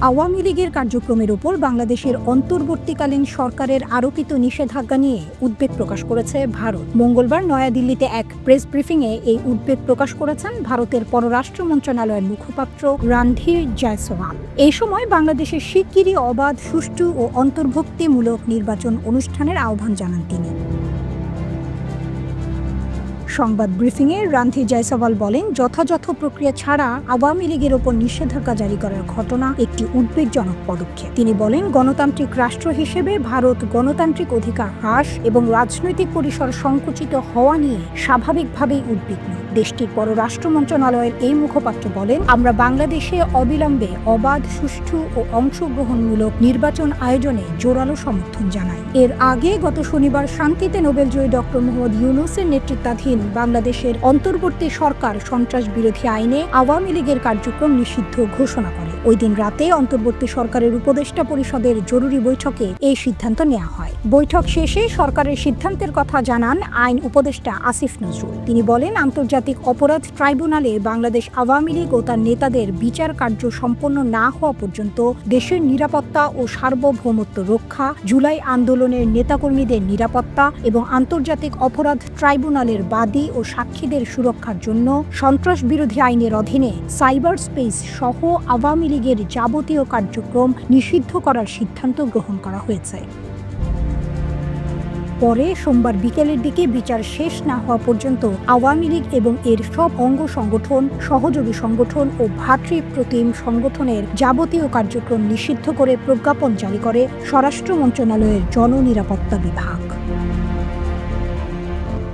আওয়ামী লীগের কার্যক্রমের উপর বাংলাদেশের অন্তর্বর্তীকালীন সরকারের আরোপিত নিষেধাজ্ঞা নিয়ে উদ্বেগ প্রকাশ করেছে ভারত। মঙ্গলবার নয়াদিল্লিতে এক প্রেস ব্রিফিংয়ে এই উদ্বেগ প্রকাশ করেছেন ভারতের পররাষ্ট্র মন্ত্রণালয়ের মুখপাত্র রণধীর জয়সওয়াল। এই সময় বাংলাদেশের শিগগিরই অবাধ, সুষ্ঠু ও অন্তর্ভুক্তিমূলক নির্বাচন অনুষ্ঠানের আহ্বান জানান তিনি। সংবাদ ব্রিফিংয়ে রণধীর জয়সওয়াল বলেন, যথাযথ প্রক্রিয়া ছাড়া আওয়ামী লীগের ওপর নিষেধাজ্ঞা জারি করার ঘটনা একটি উদ্বেগজনক পদক্ষেপ। তিনি বলেন, গণতান্ত্রিক রাষ্ট্র হিসেবে ভারত গণতান্ত্রিক অধিকার হ্রাস এবং রাজনৈতিক পরিসর সংকুচিত হওয়া নিয়ে স্বাভাবিকভাবেই উদ্বিগ্ন। দেশটির পররাষ্ট্র মন্ত্রণালয়ের এই মুখপাত্র বলেন, আমরা বাংলাদেশে অবিলম্বে অবাধ, সুষ্ঠু ও অংশগ্রহণমূলক নির্বাচন আয়োজনে জোরালো সমর্থন জানাই। এর আগে গত শনিবার শান্তিতে নোবেলজয়ী ডক্টর মোহাম্মদ ইউনূসের নেতৃত্বাধীন বাংলাদেশের অন্তর্বর্তী সরকার সন্ত্রাস বিরোধী আইনে আওয়ামী লীগের কার্যক্রম নিষিদ্ধ ঘোষণা করে। ওই দিন রাতে অন্তর্বর্তী সরকারের উপদেষ্টা পরিষদের জরুরি বৈঠকে এই সিদ্ধান্ত নেওয়া হয়। বৈঠক শেষে সরকারের সিদ্ধান্তের কথা জানান আইন উপদেষ্টা আসিফ নজরুল। তিনি বলেন, আন্তর্জাতিক অপরাধ ট্রাইব্যুনালে বাংলাদেশ আওয়ামী লীগ ও তার নেতাদের বিচার কার্য সম্পন্ন না হওয়া পর্যন্ত দেশের নিরাপত্তা ও সার্বভৌমত্ব রক্ষা, জুলাই আন্দোলনের নেতাকর্মীদের নিরাপত্তা এবং আন্তর্জাতিক অপরাধ ট্রাইব্যুনালের বাদী ও সাক্ষীদের সুরক্ষার জন্য সন্ত্রাস বিরোধী আইনের অধীনে সাইবার স্পেস সহ আওয়ামী লীগের যাবতীয় কার্যক্রম নিষিদ্ধ করার সিদ্ধান্ত গ্রহণ করা হয়েছে। পরে সোমবার বিকেলের দিকে বিচার শেষ না হওয়া পর্যন্ত আওয়ামী লীগ এবং এর সব অঙ্গ সংগঠন, সহযোগী সংগঠন ও ভ্রাতৃপ্রতিম সংগঠনের যাবতীয় কার্যক্রম নিষিদ্ধ করে প্রজ্ঞাপন জারি করে স্বরাষ্ট্র মন্ত্রণালয়ের জননিরাপত্তা বিভাগ।